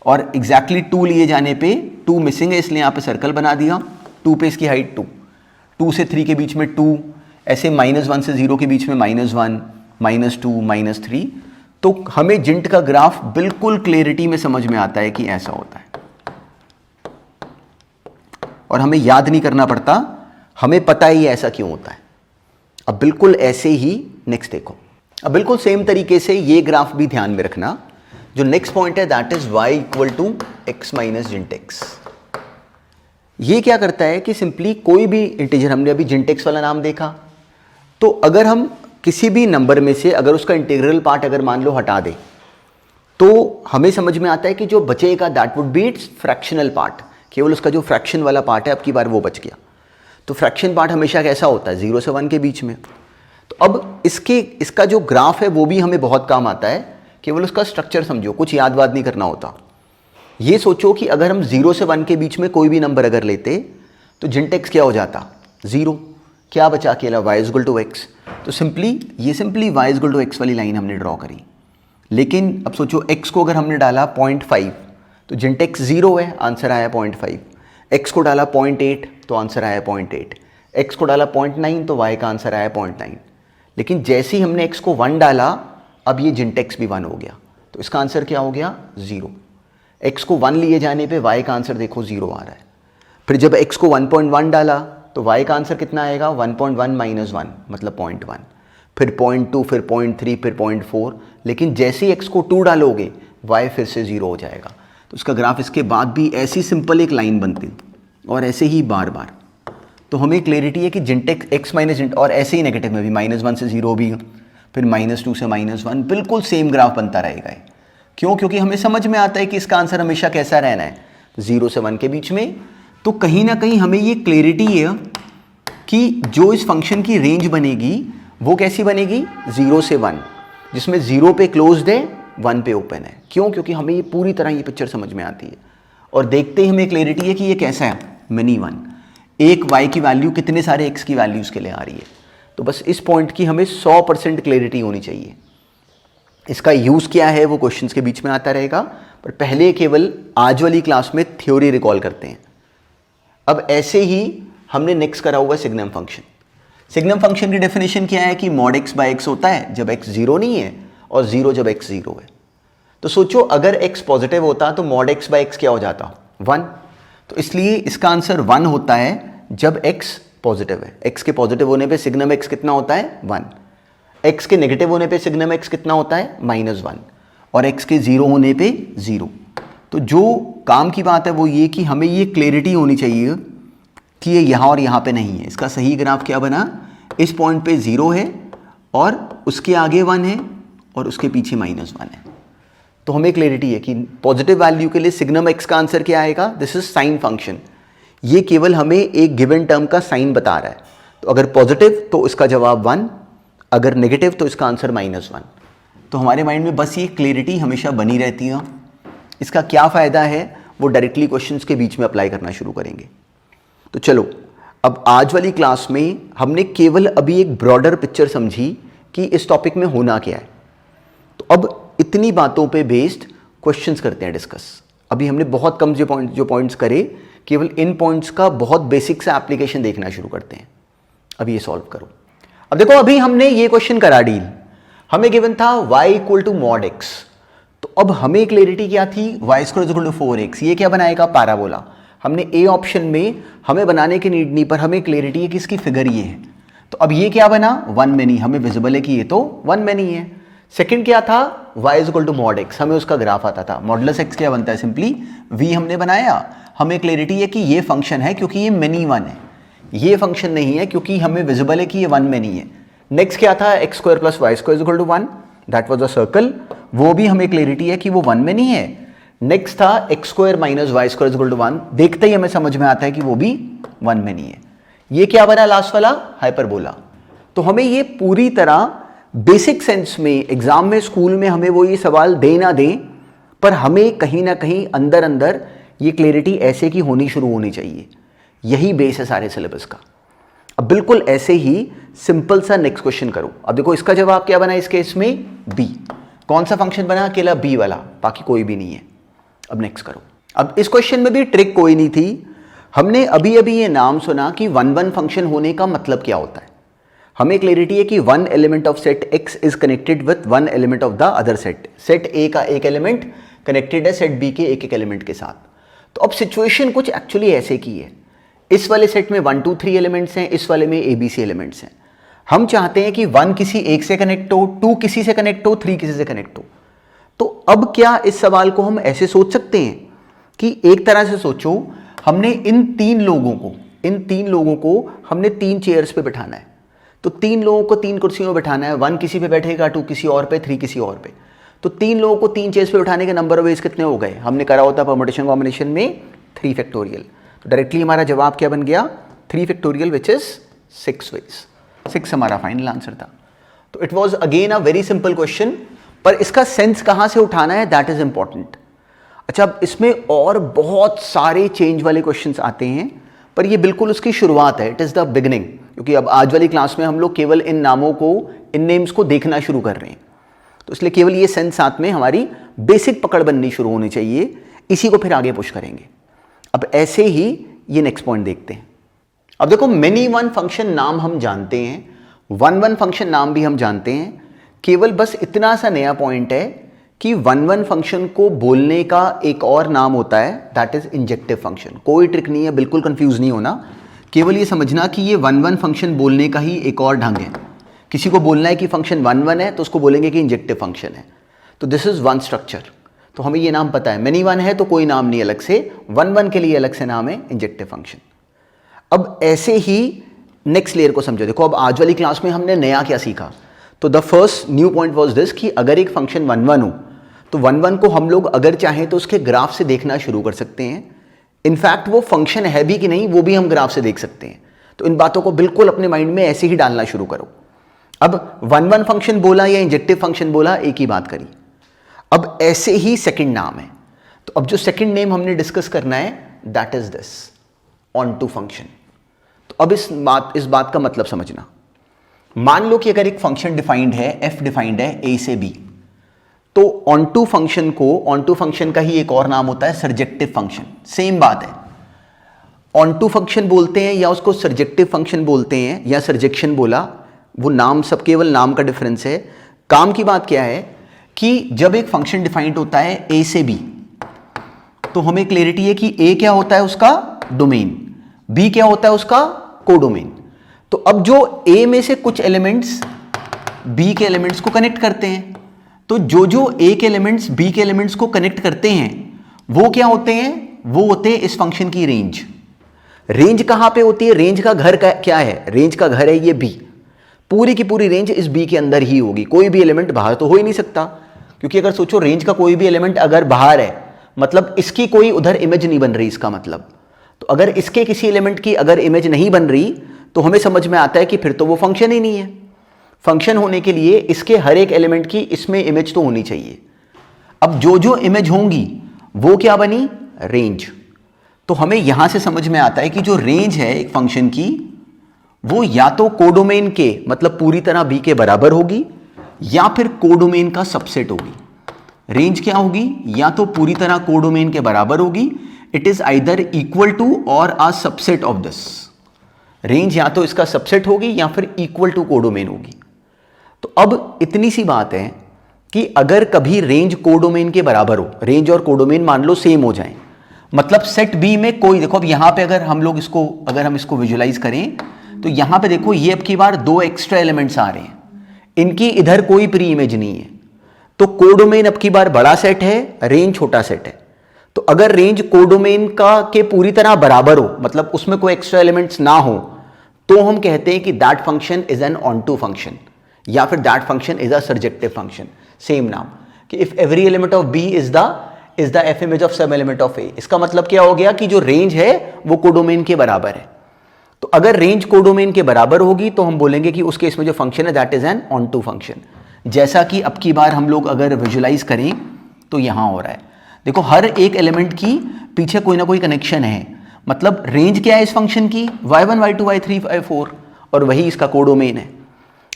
और एग्जैक्टली 2 लिए जाने पे 2 मिसिंग है, इसलिए यहाँ पे सर्कल बना दिया। 2 पे इसकी हाइट 2, 2 से 3 के बीच में 2, ऐसे -1 से 0 के बीच में -1, -2, -3। तो हमें जिंट का ग्राफ बिल्कुल क्लियरिटी में समझ में आता है कि ऐसा होता है, और हमें याद नहीं करना पड़ता, हमें पता ही ऐसा क्यों होता है। अब बिल्कुल ऐसे ही नेक्स्ट देखो, अब बिल्कुल सेम तरीके से ये ग्राफ भी ध्यान में रखना। जो नेक्स्ट पॉइंट है that is y equal to x minus जिंट x। ये क्या करता है कि सिंपली कोई भी इंटीजर, हमने अभी जिंट x वाला नाम देखा, तो अगर हम किसी भी नंबर में से अगर उसका इंटीग्रल पार्ट अगर मान लो हटा दे, तो हमें समझ में आता है कि जो बचेगा that would be it's fractional part, केवल उसका जो फ्रैक्शन वाला पार्ट है अब की बार वो बच गया। तो फ्रैक्शन पार्ट हमेशा कैसा होता है, 0 से 1 के बीच में। तो अब इसका जो ग्राफ है वो भी हमें बहुत काम आता है, केवल उसका स्ट्रक्चर समझो, कुछ याद वाद नहीं करना होता। ये सोचो कि अगर हम 0 से 1 के बीच में कोई भी नंबर अगर लेते तो जिंट x क्या हो जाता, 0, क्या बचा अकेला y इक्वल टू x। तो simply y equal to x वाली लाइन हमने ड्रॉ करी, लेकिन अब सोचो x को अगर हमने डाला 0.5 तो जिंट x 0 है, आंसर आया 0.5। x को डाला 0.8 तो आंसर आया 0.8, x को डाला 0.9 तो y का आंसर आया 0.9। लेकिन जैसे ही हमने x को 1 डाला, अब ये जिंट x भी 1 हो गया, तो इसका आंसर क्या हो गया, 0। x को 1 लिए जाने पे y का आंसर देखो 0 आ रहा है। फिर जब x को 1.1 डाला तो y का आंसर कितना आएगा, 1.1 माइनस 1 मतलब 0.1, फिर 0.2, फिर 0.3, फिर 0.4। लेकिन जैसे ही x को 2 डालोगे y फिर से 0 हो जाएगा। तो उसका ग्राफ इसके बाद भी ऐसी सिंपल एक लाइन बनती और ऐसे ही बार बार। तो हमें क्लैरिटी है कि जिंट x माइनस जिंट, और ऐसे ही नेगेटिव में भी -1 से 0 भी, फिर -2 से -1, बिल्कुल सेम ग्राफ बनता रहेगा। क्यों? क्योंकि हमें समझ में आता है कि इसका आंसर हमेशा कैसा रहना है, 0 से 1 के बीच में। तो कहीं ना कहीं हमें ये क्लैरिटी है कि जो इस फंक्शन की रेंज बनेगी वो कैसी बनेगी, 0 से 1, जिसमें 0 पे क्लोज्ड है, 1 पे ओपन है। क्यों? क्योंकि हमें ये पूरी तरह ये पिक्चर समझ में आती है, और देखते ही हमें क्लैरिटी है कि ये कैसा है, मिनी 1। एक y की वैल्यू कितने सारे x की वैल्यूज़ के लिए आ रही है। तो बस इस पॉइंट की हमें 100% क्लैरिटी होनी चाहिए। इसका यूज़ क्या है वो क्वेश्चंस के बीच में आता रहेगा, पर पहले केवल आज वाली क्लास में थ्योरी रिकॉल करते हैं। अब ऐसे ही हमने नेक्स्ट करा हुआ सिग्नम फंक्शन। सिग्नम फंक्शन की डेफिनेशन क्या है कि mod x बाय x होता है जब x 0 नहीं है, और 0 जब x 0 है। तो सोचो अगर x पॉजिटिव होता तो mod x बाय x क्या हो जाता, 1। तो इसलिए इसका आंसर 1 होता है जब x पॉजिटिव है। x के पॉजिटिव होने पे सिग्नम x कितना होता है, 1। x के नेगेटिव होने पे सिग्नम x कितना होता है, -1, और x के 0 होने पे 0। तो जो काम की बात है वो ये कि हमें ये क्लैरिटी होनी चाहिए कि ये यहाँ और यहाँ पे नहीं है। इसका सही ग्राफ क्या बना, इस पॉइंट पे 0 है और उसके आगे 1 है और उसके पीछे -1 है। तो हमें क्लैरिटी है कि पॉजिटिव वैल्यू के लिए सिग्नम x का आंसर क्या आएगा, दिस इज साइन फंक्शन। ये केवल हमें एक गिवन टर्म का साइन बता रहा है। तो अगर पॉजिटिव तो इसका जवाब 1, अगर नेगेटिव तो इसका आंसर -1। तो हमारे माइंड में बस ये क्लैरिटी हमेशा बनी रहती है। इसका क्या फ़ायदा है वो डायरेक्टली क्वेश्चंस के बीच में अप्लाई करना शुरू करेंगे। तो चलो, अब आज वाली क्लास में हमने केवल अभी एक ब्रॉडर पिक्चर समझी कि इस टॉपिक में होना क्या है। तो अब इतनी बातों पे बेस्ड क्वेश्चंस करते हैं डिस्कस। अभी हमने बहुत कम जो पॉइंट्स करे, केवल इन पॉइंट्स का बहुत बेसिक सा एप्लीकेशन देखना शुरू करते हैं। अब ये सॉल्व करो। अब देखो, अभी हमने ये क्वेश्चन करा डील, हमें गिवन था y equal to mod x। तो अब हमें क्लैरिटी क्या थी, y square equal to 4x। ये क्या बनाएगा, पैराबोला। हमने ए ऑप्शन में हमें बनाने की नीड नहीं, पर हमें क्लैरिटी है कि इसकी फिगर ये है। तो अब ये क्या बना, 1 में नहीं, हमें विजिबल है कि ये तो 1 में नहीं है। सेकंड क्या था, y is equal to mod x, हमें उसका ग्राफ आता था। मॉडुलस x क्या बनता है, सिंपली v हमने बनाया। हमें क्लैरिटी है कि ये फंक्शन है क्योंकि ये मिनी 1 है, ये फंक्शन नहीं है क्योंकि हमें विजिबल है कि ये 1 में नहीं है। नेक्स्ट क्या था, x square plus y square is equal to 1, that was a circle, वो भी हमें क्लैरिटी है कि वो 1 में नहीं है। नेक्स्ट था x square minus y square is equal to 1, देखते ही हमें समझ में आता है कि वो भी 1 में नहीं है। ये क्या बना लास्ट वाला, हाइपरबोला। तो हमें ये पूरी तरह बेसिक सेंस में एग्जाम में, स्कूल में हमें वो ये सवाल दे ना दें, पर हमें कहीं ना कहीं अंदर अंदर ये क्लैरिटी ऐसे की होनी शुरू होनी चाहिए। यही बेस है सारे सिलेबस का। अब बिल्कुल ऐसे ही सिंपल सा नेक्स्ट क्वेश्चन करो। अब देखो इसका जवाब क्या बना इस केस में, बी। कौन सा फंक्शन बना, अकेला बी वाला, बाकी कोई भी नहीं है। अब नेक्स्ट करो। अब इस क्वेश्चन में भी ट्रिक कोई नहीं थी। हमने अभी अभी ये नाम सुना कि वन वन फंक्शन होने का मतलब क्या होता है। हमें क्लैरिटी है कि one element of set x is connected with one element of the other set. Set ए का एक एलिमेंट कनेक्टेड है सेट बी के एक एक एलिमेंट के साथ। तो अब सिचुएशन कुछ एक्चुअली ऐसे की है, इस वाले सेट में 1 2 3 एलिमेंट्स हैं, इस वाले में ABC एलिमेंट्स हैं। हम चाहते हैं कि 1 किसी एक से कनेक्ट हो, 2 किसी से कनेक्ट हो, 3 किसी से कनेक्ट हो। तो अब क्या इस सवाल को हम ऐसे सोच सकते हैं कि एक तरह से सोचो, हमने इन तीन लोगों को हमने 3 चेयर्स पे बैठाना है। तो 3 लोगों को 3 कुर्सियों में बैठाना है, 1 किसी पे बैठेगा, 2 किसी और पे, 3 किसी और पे। तो 3 लोगों को 3 चेयर्स पे बैठाने के नंबर ऑफ वेज कितने हो गए, हमने करा होता परमुटेशन कॉम्बिनेशन में 3 फैक्टोरियल। तो डायरेक्टली हमारा जवाब क्या बन गया, 3 फैक्टोरियल विच इज 6 वेज। 6 हमारा फाइनल आंसर था। तो it was again a very simple question, पर इसका सेंस कहां से उठाना है दैट इज इंपॉर्टेंट। अच्छा, अब इसमें और बहुत सारे चेंज वाले क्वेश्चंस आते हैं, पर ये बिल्कुल उसकी शुरुआत है, इट इज द बिगिनिंग। क्योंकि अब आज वाली क्लास में हम लोग केवल इन नामों को, इन नेम्स को देखना शुरू कर रहे हैं, तो इसलिए केवल ये सेंस साथ में हमारी बेसिक पकड़ बननी शुरू होनी चाहिए, इसी को फिर आगे पुश करेंगे। अब ऐसे ही ये नेक्स्ट पॉइंट देखते हैं। अब देखो मेनी वन फंक्शन नाम हम जानते हैं, वन वन फंक्शन नाम भी हम जानते हैं, केवल बस इतना सा नया पॉइंट है कि वन वन फंक्शन को बोलने का एक और नाम होता है, दैट इज इंजेक्टिव फंक्शन। कोई ट्रिक नहीं है, बिल्कुल कंफ्यूज नहीं होना, केवल ये समझना कि ये वन वन फंक्शन बोलने का ही एक और ढंग है। किसी को बोलना है कि फंक्शन वन वन है तो उसको बोलेंगे कि इंजेक्टिव फंक्शन है। तो दिस इज वन स्ट्रक्चर। तो हमें ये नाम पता है, मेनी वन है तो कोई नाम नहीं अलग से, वन वन के लिए अलग से नाम है इंजेक्टिव फंक्शन। अब ऐसे ही नेक्स्ट लेयर को समझो। देखो अब आज वाली क्लास में हमने नया क्या सीखा, तो the first new point was this कि अगर एक फंक्शन वन वन हो तो वन वन को हम लोग अगर चाहें तो उसके ग्राफ से देखना शुरू कर सकते हैं। इनफैक्ट वो फंक्शन है भी कि नहीं वो भी हम ग्राफ से देख सकते हैं। तो इन बातों को बिल्कुल अपने माइंड में ऐसे ही डालना शुरू करो। अब वन वन फंक्शन बोला या इंजेक्टिव फंक्शन बोला, एक ही बात करी। अब ऐसे ही सेकंड नाम है, तो अब जो सेकंड नेम हमने डिस्कस करना है that is this on to function. तो अब इस बात का मतलब समझना। मान लो कि अगर एक फंक्शन डिफाइंड है, f डिफाइंड है a से b, तो ऑन टू फंक्शन को, ऑन टू फंक्शन का ही एक और नाम होता है सर्जेक्टिव फंक्शन। सेम बात है, ऑन टू फंक्शन बोलते हैं या उसको सर्जेक्टिव फंक्शन बोलते हैं या सर्जेक्शन बोला, वो नाम सब केवल नाम का डिफरेंस है। काम की बात क्या है कि जब एक फंक्शन डिफाइंड होता है a से b, तो हमें क्लैरिटी है कि a क्या होता है उसका डोमेन, b क्या होता है उसका कोडोमेन। तो अब जो a में से कुछ एलिमेंट्स b के एलिमेंट्स को कनेक्ट करते हैं, तो जो a के एलिमेंट्स b के एलिमेंट्स को कनेक्ट करते हैं वो क्या होते हैं, वो होते हैं इस फंक्शन की रेंज। रेंज कहां पे होती है, रेंज का घर क्या है, रेंज का घर है ये b। पूरी की पूरी रेंज इस b के अंदर ही होगी, कोई भी एलिमेंट बाहर तो हो ही नहीं सकता। क्योंकि अगर सोचो रेंज का कोई भी एलिमेंट अगर बाहर है मतलब इसकी कोई उधर इमेज नहीं बन रही, इसका मतलब। तो अगर इसके किसी एलिमेंट की अगर इमेज नहीं बन रही तो हमें समझ में आता है कि फिर तो वो फंक्शन ही नहीं है। फंक्शन होने के लिए इसके हर एक एलिमेंट की इसमें इमेज तो होनी चाहिए। अब जो इमेज होंगी वो क्या बनी, रेंज। तो हमें यहां से समझ में आता है कि जो रेंज है एक फंक्शन की, वो या तो कोडोमेन के मतलब पूरी तरह b के बराबर होगी या फिर कोडोमेन का सबसेट होगी। रेंज क्या होगी, या तो पूरी तरह कोडोमेन के बराबर होगी, it is either equal to और a subset of this. Range या तो इसका सबसेट होगी या फिर इक्वल टू कोडोमेन होगी। तो अब इतनी सी बात है कि अगर कभी रेंज कोडोमेन के बराबर हो, रेंज और कोडोमेन मान लो सेम हो जाए, मतलब सेट बी में कोई, देखो अब यहां पे अगर हम लोग इसको, अगर हम इसको विजुलाइज करें तो यहां पे देखो ये अब की बार 2 एक्स्ट्रा एलिमेंट्स आ रहे हैं, इनकी इधर कोई प्री इमेज नहीं है। तो कोडोमेन अब की बार बड़ा सेट है, रेंज छोटा सेट है। तो अगर रेंज कोडोमेन का के पूरी तरह बराबर हो, मतलब उसमें कोई एक्स्ट्रा एलिमेंट्स ना हो, तो हम कहते हैं कि that function is an on to फंक्शन, या फिर that function is a surjective function. Same नाम कि if every element of B is the F image of some element of A. इसका मतलब क्या हो गया कि जो रेंज है वो कोडोमेन के बराबर है। तो अगर रेंज कोडोमेन के बराबर होगी तो हम बोलेंगे कि उस केस में जो फंक्शन है that is an on to function. जैसा कि अब की बार हम लोग अगर विजुलाइज करें तो यहां हो रहा है, देखो हर एक एलिमेंट की पीछे कोई ना कोई कनेक्शन है। मतलब रेंज क्या है इस फंक्शन की, y1 y2 y3 y4, और वही इसका कोडोमेन है।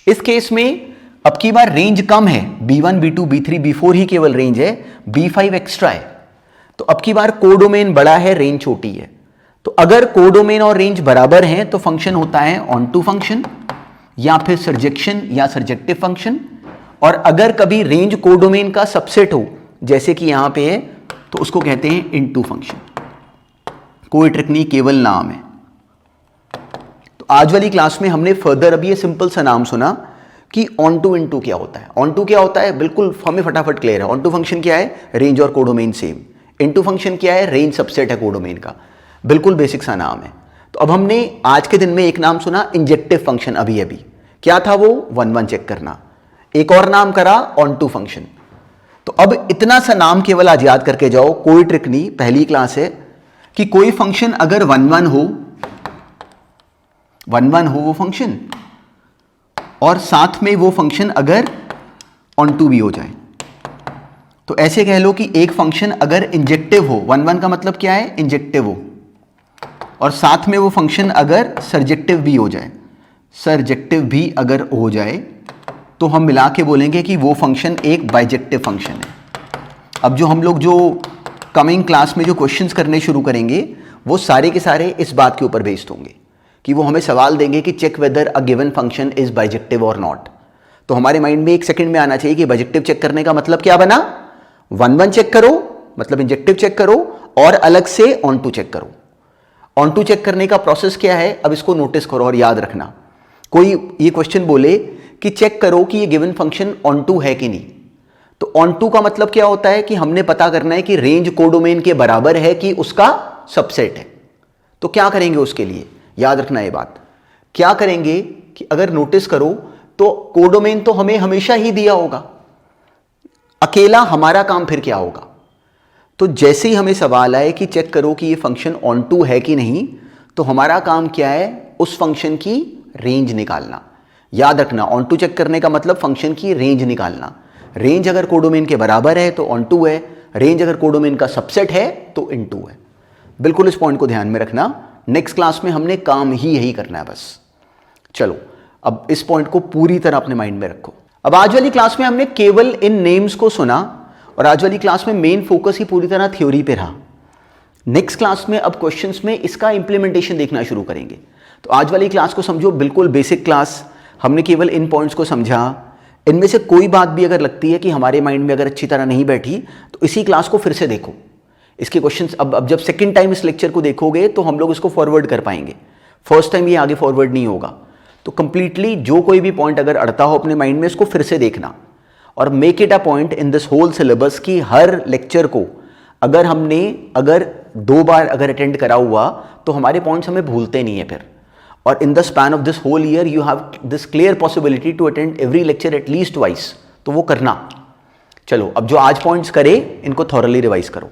इस केस में अब की बार रेंज कम है, B1 B2 B3 B4 ही केवल रेंज है, B5 एक्स्ट्रा है। तो अब की बार कोडोमेन बड़ा है, रेंज छोटी है। तो अगर कोडोमेन और रेंज बराबर हैं तो फंक्शन होता है ऑन टू फंक्शन या फिर सर्जेक्शन या सर्जेक्टिव फंक्शन। और अगर कभी रेंज कोडोमेन का सबसेट हो जैसे कि यहां पे है तो उसको कहते हैं इनटू फंक्शन। कोई ट्रिक नहीं, केवल नाम है। तो आज वाली क्लास में हमने फर्दर अभी ये सिंपल सा नाम सुना कि ऑन टू इनटू क्या होता है। ऑन टू क्या होता है, बिल्कुल हमें फटाफट क्लियर है। ऑन टू फंक्शन क्या है, रेंज और कोडोमेन सेम। इनटू फंक्शन क्या है, रेंज सबसेट है कोडोमेन का। बिल्कुल बेसिक सा नाम है। तो अब हमने आज के दिन में एक नाम सुना इंजेक्टिव फंक्शन। अभी अभी क्या था वो, 1 1 चेक करना। एक और नाम करा ऑन टू फंक्शन। तो अब इतना सा नाम केवल आज याद करके जाओ, कोई ट्रिक नहीं, पहली क्लास है कि कोई फंक्शन अगर 1 1 हो, 1 1 हो वो फंक्शन, और साथ में वो फंक्शन अगर ऑन टू भी हो जाए। तो ऐसे कह लो कि एक फंक्शन अगर इंजेक्टिव हो, 1 1 का मतलब क्या है, इंजेक्टिव हो, और साथ में वो फंक्शन अगर सर्जेक्टिव भी हो जाए, सर्जेक्टिव भी अगर हो जाए तो हम मिला के बोलेंगे कि वो फंक्शन एक बाइजेक्टिव फंक्शन है। अब जो हम लोग जो कमिंग क्लास में जो क्वेश्चंस करने शुरू करेंगे वो सारे के सारे इस बात के ऊपर बेस्ड होंगे कि वो हमें सवाल देंगे कि check whether a given function is bijective और नॉट। तो हमारे माइंड में एक सेकंड में आना चाहिए कि बाइजेक्टिव चेक करने का मतलब क्या बना, 1 1 चेक करो मतलब इंजेक्टिव चेक करो, और अलग से ऑन टू चेक करो। ऑन टू चेक करने का प्रोसेस क्या है, अब इसको नोटिस करो और याद रखना। कोई ये क्वेश्चन बोले कि चेक करो कि ये गिवन फंक्शन ऑन टू है कि नहीं, तो ऑन टू का मतलब क्या होता है कि हमने पता करना है कि रेंज कोडोमेन के बराबर है कि उसका सबसेट है। तो क्या करेंगे उसके लिए, याद रखना ये बात। क्या करेंगे कि अगर नोटिस करो तो कोडोमेन तो हमें हमेशा ही दिया होगा, अकेला हमारा काम फिर क्या होगा। तो जैसे ही हमें सवाल आए कि चेक करो कि ये फंक्शन ऑन टू है कि नहीं, तो हमारा काम क्या है, उस फंक्शन की रेंज निकालना। याद रखना, ऑन टू चेक करने का मतलब फंक्शन की रेंज निकालना। रेंज अगर कोडोमेन के बराबर है तो ऑन टू है, रेंज अगर कोडोमेन का सबसेट है तो इन टू है। बिल्कुल इस पॉइंट को ध्यान में रखना। नेक्स्ट क्लास में हमने काम ही यही करना है बस। चलो अब इस पॉइंट को पूरी तरह अपने माइंड में रखो। अब आज वाली क्लास में हमने केवल इन नेम्स को सुना और आज वाली क्लास में मेन फोकस ही पूरी तरह थ्योरी पे रहा। नेक्स्ट क्लास में अब क्वेश्चंस में इसका इंप्लीमेंटेशन देखना शुरू करेंगे। तो आज वाली क्लास को समझो बिल्कुल बेसिक क्लास, हमने केवल इन पॉइंट्स को समझा। इनमें से कोई बात भी अगर लगती है कि हमारे माइंड में अगर अच्छी तरह नहीं बैठी तो इसी क्लास को फिर से देखो। इसके क्वेश्चंस अब जब सेकंड टाइम इस लेक्चर को देखोगे तो हम लोग इसको फॉरवर्ड कर पाएंगे। फर्स्ट टाइम ये आगे फॉरवर्ड नहीं होगा। तो कंप्लीटली जो कोई भी पॉइंट अगर अड़ता हो अपने माइंड में इसको फिर से देखना और make it a point in this whole syllabus की हर लेक्चर को अगर 2 बार अगर अटेंड करा हुआ तो हमारे पॉइंट्स हमें भूलते नहीं है फिर। और in the span of this whole year you have this clear possibility to attend every lecture at least twice, तो वो करना। चलो अब जो आज पॉइंट्स करे इनको थॉरली रिवाइज करो।